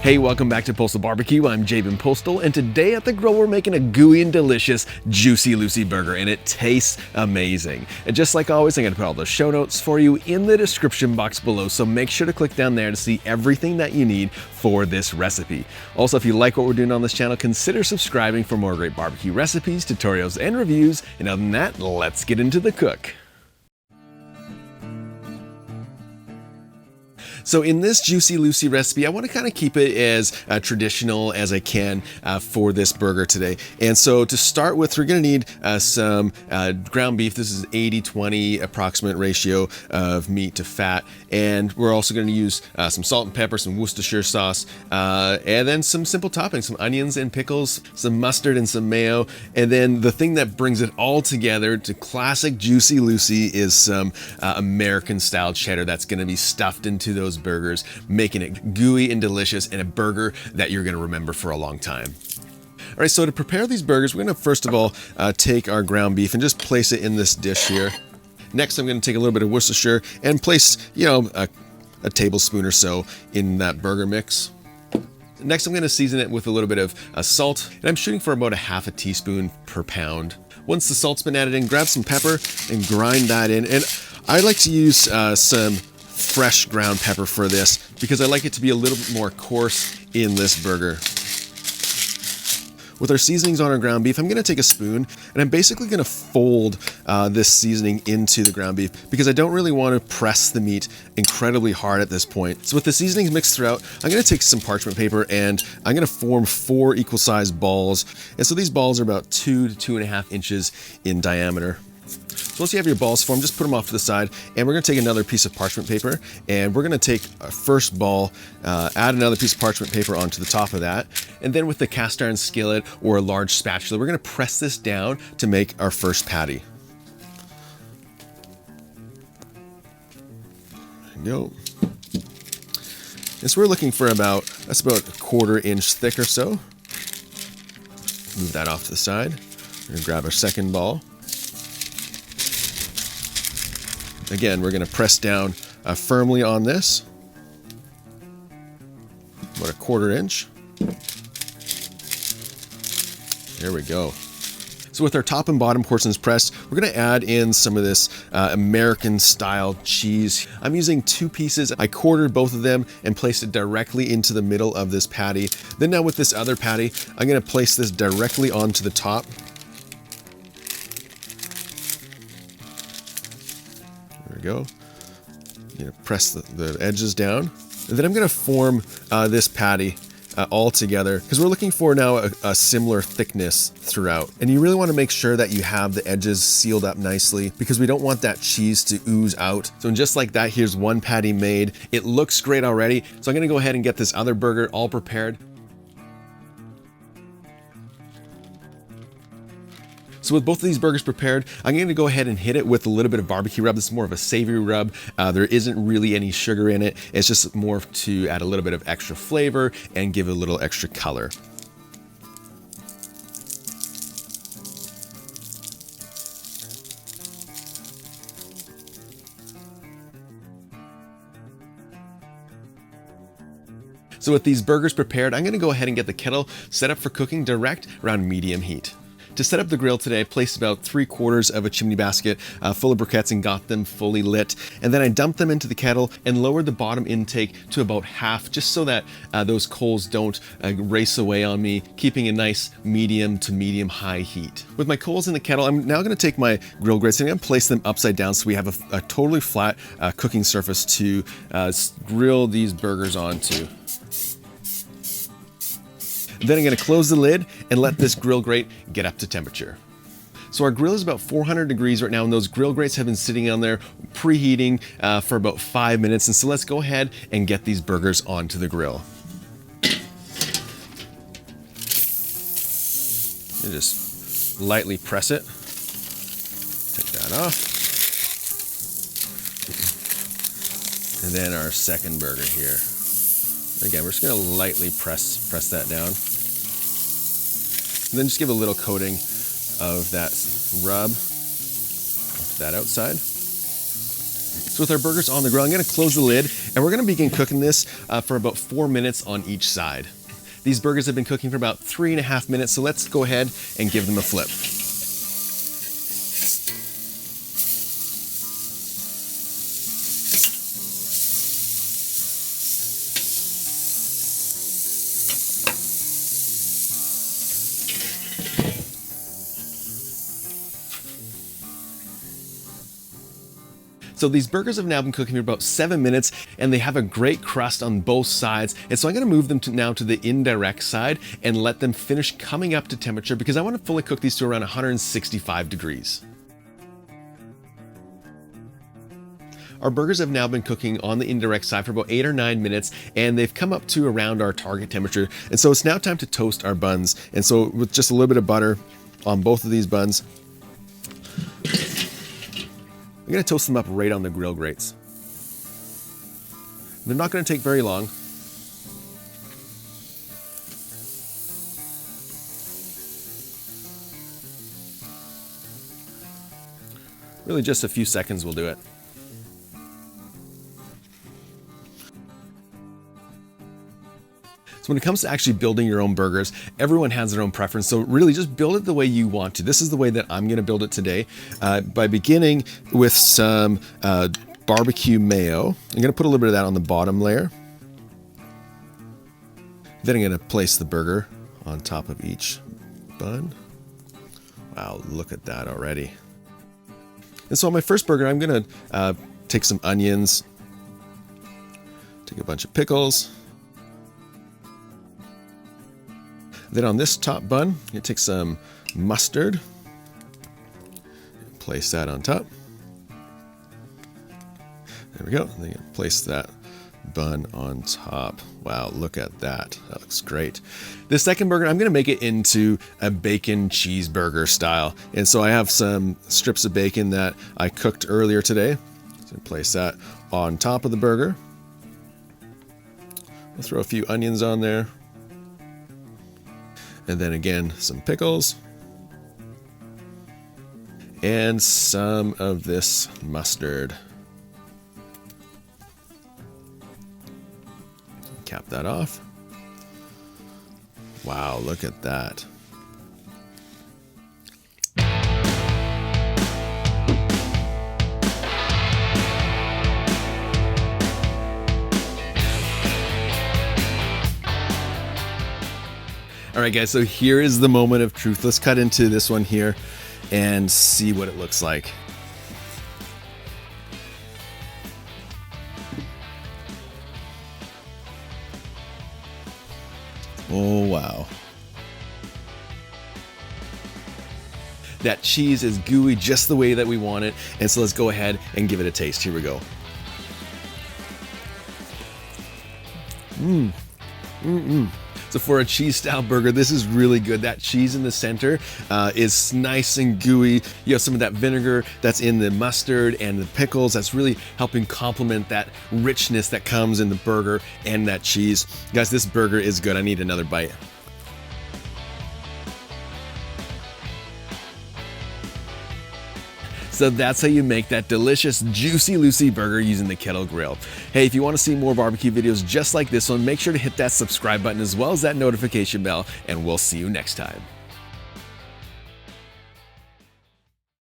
Hey, welcome back to Postal Barbecue. I'm Jabin Postal, and today at the grill we're making a gooey and delicious Juciy Lucy burger, and it tastes amazing. And just like always, I'm going to put all the show notes for you in the description box below, so make sure to click down there to see everything that you need for this recipe. Also, if you like what we're doing on this channel, consider subscribing for more great barbecue recipes, tutorials, and reviews. And other than that, let's get into the cook. So in this Juciy Lucy recipe, I want to kind of keep it as traditional as I can for this burger today. And so to start with, we're going to need some ground beef. This is 80-20 approximate ratio of meat to fat. And we're also going to use some salt and pepper, some Worcestershire sauce, and then some simple toppings, some onions and pickles, some mustard and some mayo. And then the thing that brings it all together to classic Juciy Lucy is some American style cheddar that's going to be stuffed into those burgers, making it gooey and delicious, and a burger that you're going to remember for a long time. All right, so to prepare these burgers, we're going to first of all take our ground beef and just place it in this dish here. Next, I'm going to take a little bit of Worcestershire and place, a tablespoon or so in that burger mix. Next, I'm going to season it with a little bit of salt, and I'm shooting for about a half a teaspoon per pound. Once the salt's been added in, grab some pepper and grind that in. And I like to use some fresh ground pepper for this because I like it to be a little bit more coarse in this burger. With our seasonings on our ground beef, I'm going to take a spoon and I'm basically going to fold this seasoning into the ground beef because I don't really want to press the meat incredibly hard at this point. So with the seasonings mixed throughout, I'm going to take some parchment paper and I'm going to form 4 equal-sized balls. And so these balls are about 2 to 2.5 inches in diameter. So once you have your balls formed, just put them off to the side, and we're going to take another piece of parchment paper, and we're going to take our first ball, add another piece of parchment paper onto the top of that, and then with the cast iron skillet or a large spatula, we're going to press this down to make our first patty. There we go. And so we're looking for about a 1/4 inch thick or so. Move that off to the side. We're going to grab our second ball. Again, we're going to press down firmly on this, about a 1/4 inch. There we go. So with our top and bottom portions pressed, we're going to add in some of this American style cheese. I'm using 2 pieces. I quartered both of them and placed it directly into the middle of this patty. Then now with this other patty, I'm going to place this directly onto the top. Go. Press the edges down, and then I'm going to form this patty all together because we're looking for now a similar thickness throughout, and you really want to make sure that you have the edges sealed up nicely because we don't want that cheese to ooze out. So just like that, here's one patty made. It looks great already, so I'm going to go ahead and get this other burger all prepared. So with both of these burgers prepared, I'm going to go ahead and hit it with a little bit of barbecue rub. This is more of a savory rub. There isn't really any sugar in it. It's just more to add a little bit of extra flavor and give it a little extra color. So with these burgers prepared, I'm going to go ahead and get the kettle set up for cooking direct around medium heat. To set up the grill today, I placed about 3/4 of a chimney basket full of briquettes and got them fully lit. And then I dumped them into the kettle and lowered the bottom intake to about half, just so that those coals don't race away on me, keeping a nice medium to medium high heat. With my coals in the kettle, I'm now going to take my grill grates and I'm going to place them upside down so we have a totally flat cooking surface to grill these burgers onto. Then I'm going to close the lid and let this grill grate get up to temperature. So our grill is about 400 degrees right now, and those grill grates have been sitting on there preheating for about 5 minutes. And so let's go ahead and get these burgers onto the grill. And just lightly press it. Take that off. And then our second burger here. Again, we're just going to lightly press that down. And then just give a little coating of that rub onto that outside. So with our burgers on the grill, I'm gonna close the lid and we're gonna begin cooking this for about 4 minutes on each side. These burgers have been cooking for about 3.5 minutes, so let's go ahead and give them a flip. So these burgers have now been cooking for about 7 minutes and they have a great crust on both sides. And so I'm gonna move them now to the indirect side and let them finish coming up to temperature because I wanna fully cook these to around 165 degrees. Our burgers have now been cooking on the indirect side for about 8 or 9 minutes and they've come up to around our target temperature. And so it's now time to toast our buns. And so with just a little bit of butter on both of these buns, I'm gonna toast them up right on the grill grates. They're not gonna take very long. Really just a few seconds will do it. So when it comes to actually building your own burgers, everyone has their own preference. So really just build it the way you want to. This is the way that I'm gonna build it today by beginning with some barbecue mayo. I'm gonna put a little bit of that on the bottom layer. Then I'm gonna place the burger on top of each bun. Wow, look at that already. And so on my first burger, I'm gonna take some onions, take a bunch of pickles. Then on this top bun, I'm gonna take some mustard, place that on top. There we go. And then place that bun on top. Wow, look at that. That looks great. The second burger, I'm gonna make it into a bacon cheeseburger style. And so I have some strips of bacon that I cooked earlier today. So place that on top of the burger. I'll throw a few onions on there. And then again, some pickles. And some of this mustard. Cap that off. Wow, look at that. All right, guys, so here is the moment of truth. Let's cut into this one here and see what it looks like. Oh, wow. That cheese is gooey just the way that we want it. And so let's go ahead and give it a taste. Here we go. So for a cheese style burger, this is really good. That cheese in the center is nice and gooey. You have some of that vinegar that's in the mustard and the pickles that's really helping complement that richness that comes in the burger and that cheese. Guys, this burger is good. I need another bite. So that's how you make that delicious Juciy Lucy burger using the Kettle Grill. Hey, if you want to see more barbecue videos just like this one, make sure to hit that subscribe button as well as that notification bell, and we'll see you next time.